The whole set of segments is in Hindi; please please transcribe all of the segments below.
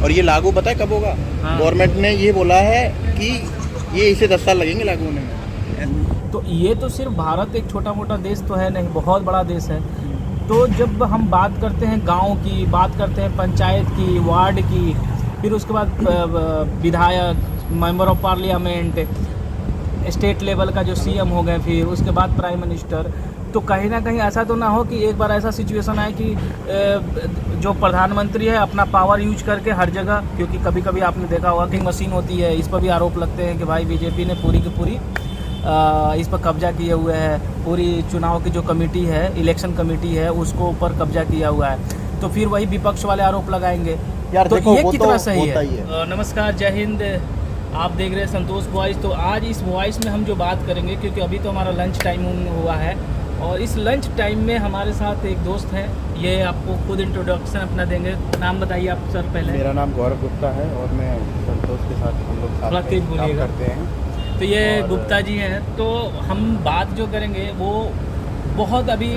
और ये लागू पता है कब होगा? गवर्नमेंट ने ये बोला है कि ये इसे 10 साल लगेंगे लागू होने में। तो ये तो सिर्फ भारत एक छोटा मोटा देश तो है नहीं, बहुत बड़ा देश है। तो जब हम बात करते हैं गांव की, बात करते हैं पंचायत की, वार्ड की, फिर उसके बाद विधायक, member of parliament, state level का जो सीएम हो गए, फिर उसके बाद प्राइम मिनिस्टर, तो कहीं ना कहीं ऐसा तो ना हो कि एक बार ऐसा सिचुएशन आए कि जो प्रधानमंत्री है अपना पावर यूज करके हर जगह, क्योंकि कभी कभी आपने देखा होगा कि मशीन होती है, इस पर भी आरोप लगते हैं कि भाई बीजेपी ने पूरी की पूरी इस पर कब्जा किए हुए है, पूरी चुनाव की जो कमेटी है, इलेक्शन कमेटी है, उसको ऊपर कब्जा किया हुआ है। तो फिर वही विपक्ष वाले आरोप लगाएंगे यार, तो देखो, ये कितना तो सही है। नमस्कार, जय हिंद। आप देख रहे हैं संतोष वॉइस। तो आज इस वॉइस में हम जो बात करेंगे, क्योंकि अभी तो हमारा लंच टाइम हुआ है, और इस लंच टाइम में हमारे साथ एक दोस्त हैं, ये आपको खुद इंट्रोडक्शन अपना देंगे। नाम बताइए आप सर पहले। मेरा नाम गौरव गुप्ता है और मैं संतोष के साथ हम लोग साथ में काम करते हैं। तो ये गुप्ता जी हैं। तो हम बात जो करेंगे वो बहुत अभी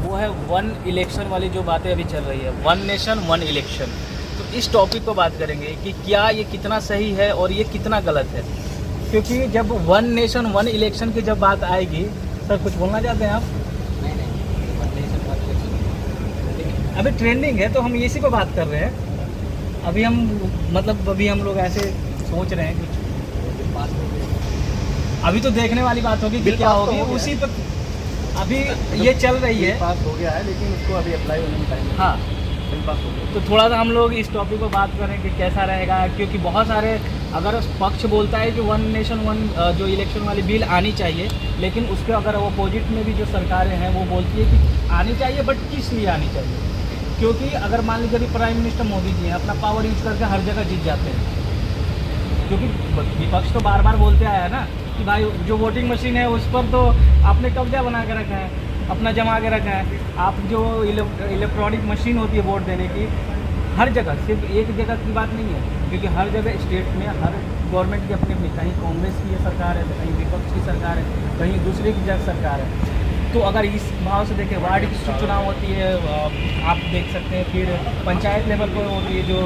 वो है वन इलेक्शन वाली जो बातें अभी चल रही है, वन नेशन वन इलेक्शन। तो इस टॉपिक पर बात करेंगे कि क्या ये कितना सही है और ये कितना गलत है। क्योंकि जब वन नेशन वन इलेक्शन की जब बात आएगी, सर कुछ बोलना चाहते हैं आप? अभी ट्रेंडिंग है तो हम इसी पे बात कर रहे हैं। अभी हम अभी हम लोग ऐसे सोच रहे हैं कुछ, अभी तो देखने वाली बात होगी कि क्या होगी, उसी पर अभी ये चल रही है। पास हो गया है लेकिन उसको अभी अप्लाई होने में टाइम। हाँ, तो थोड़ा सा हम लोग इस टॉपिक पर बात करें कि कैसा रहेगा, क्योंकि बहुत सारे अगर पक्ष बोलता है कि वन नेशन वन जो इलेक्शन वाली बिल आनी चाहिए, लेकिन उसके अगर अपोजिट में भी जो सरकारें हैं वो बोलती है कि आनी चाहिए, बट किस लिए आनी चाहिए? क्योंकि अगर मान लीजिए अभी प्राइम मिनिस्टर मोदी जी हैं, अपना पावर यूज करके हर जगह जीत जाते हैं। क्योंकि विपक्ष तो बार बार बोलते आया है ना कि भाई जो वोटिंग मशीन है उस पर तो आपने कब्जा बना के रखा है, अपना जमा के रखा है। आप जो इलेक्ट्रॉनिक मशीन होती है वोट देने की, हर जगह, सिर्फ एक जगह की बात नहीं है, क्योंकि हर जगह स्टेट में हर गवर्नमेंट की अपनी अपनी, कहीं कांग्रेस की सरकार है, कहीं विपक्ष की सरकार है, कहीं दूसरे की सरकार है। तो अगर इस भाव से देखें, वार्ड की चुनाव होती है, आप देख सकते हैं, फिर पंचायत लेवल पर होती है जो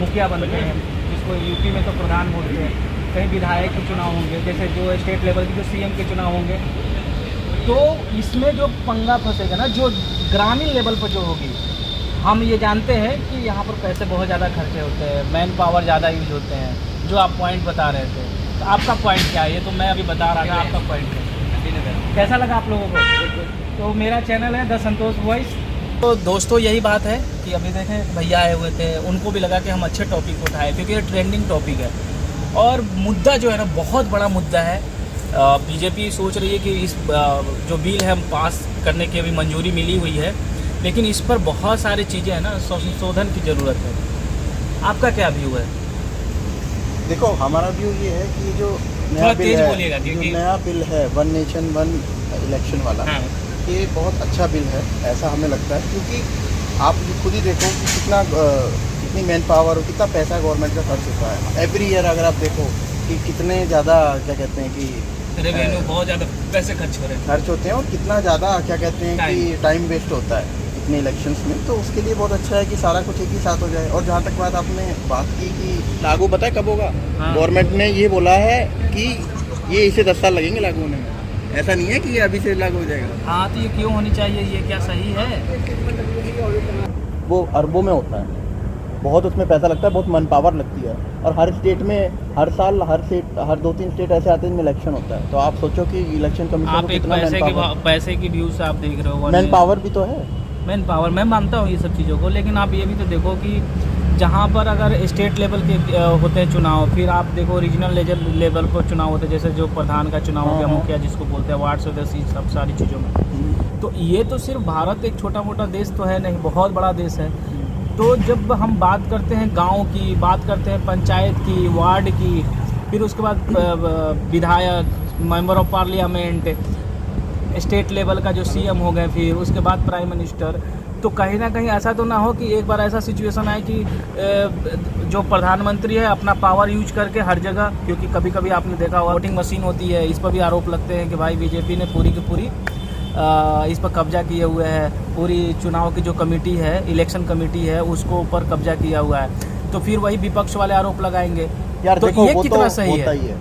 मुखिया बनते हैं, जिसको यूपी में तो प्रधान बोलते हैं, कहीं विधायक के चुनाव होंगे, जैसे जो स्टेट लेवल की जो सीएम के चुनाव होंगे। तो इसमें जो पंगा फंसेगा ना, जो ग्रामीण लेवल पर जो होगी, हम ये जानते हैं कि यहाँ पर पैसे बहुत ज़्यादा खर्चे होते हैं, मैन पावर ज़्यादा यूज होते हैं, जो आप पॉइंट बता रहे थे। तो आपका पॉइंट क्या है? ये तो मैं अभी बता रहा था, आपका पॉइंट कैसा लगा आप लोगों को? तो मेरा चैनल है द संतोष वॉइस। तो दोस्तों यही बात है कि अभी देखें भैया आए हुए थे, उनको भी लगा कि हम अच्छे टॉपिक उठाएं, क्योंकि ये ट्रेंडिंग टॉपिक है और मुद्दा जो है ना बहुत बड़ा मुद्दा है। बीजेपी सोच रही है कि इस जो बिल है हम पास करने की अभी मंजूरी मिली हुई है, लेकिन इस पर बहुत सारी चीज़ें हैं ना, संशोधन की ज़रूरत है। आपका क्या व्यू है? देखो, हमारा व्यू ये है कि जो नया बिल है वन नेशन वन इलेक्शन वाला, ये बहुत अच्छा बिल है, ऐसा हमें लगता है। क्योंकि आप खुद ही देखो कि कितनी मैन पावर और कितना पैसा गवर्नमेंट का खर्च होता है एवरी ईयर। अगर आप देखो कि कितने ज़्यादा क्या कहते हैं कि रेवेन्यू, बहुत ज़्यादा पैसे खर्च होते हैं और कितना ज़्यादा क्या कहते हैं कि टाइम वेस्ट होता है इतने इलेक्शंस में। तो उसके लिए बहुत अच्छा है कि सारा कुछ एक ही साथ हो जाए। और जहाँ तक बात आपने बात की कि लागू पता है कब होगा? गवर्नमेंट ने ये बोला है कि ये इसे 10 साल लगेंगे लागू होने में, ऐसा नहीं है कि ये अभी से लागू हो जाएगा। हाँ, तो ये क्यों होनी चाहिए? ये क्या सही है? वो अरबों में होता है, बहुत उसमें पैसा लगता है, बहुत मन पावर लगती है। और हर स्टेट में हर साल हर 2-3 स्टेट ऐसे आते हैं जिनमें इलेक्शन होता है। तो आप सोचो कि इलेक्शन कमीशन आप एक पैसे की व्यू से आप देख रहे हो, मैन पावर भी तो है। मैन पावर मैं मानता हूँ ये सब चीज़ों को, लेकिन आप ये भी तो देखो कि जहाँ पर अगर स्टेट लेवल के होते हैं चुनाव, फिर आप देखो रीजनल लेवल पर चुनाव होते हैं, जैसे जो प्रधान का चुनाव हो गया, मुखिया जिसको बोलते हैं, वार्ड सदस्य, सब सारी चीज़ों में। तो ये तो सिर्फ भारत एक छोटा मोटा देश तो है नहीं, बहुत बड़ा देश है। तो जब हम बात करते हैं गांव की, बात करते हैं पंचायत की, वार्ड की, फिर उसके बाद विधायक, member of parliament, state level का जो सीएम हो गए, फिर उसके बाद प्राइम मिनिस्टर, तो कहीं ना कहीं ऐसा तो ना हो कि एक बार ऐसा सिचुएशन आए कि जो प्रधानमंत्री है अपना पावर यूज करके हर जगह, क्योंकि कभी कभी आपने देखा होगा वोटिंग मशीन होती है, इस पर भी आरोप लगते हैं कि भाई बीजेपी ने पूरी की पूरी इस पर कब्जा किए हुए हैं, पूरी चुनाव की जो कमेटी है, इलेक्शन कमेटी है, उसको ऊपर कब्जा किया हुआ है, तो फिर वही विपक्ष वाले आरोप लगाएंगे। यार तो देखो, ये वो कितना तो सही होता है? ही है।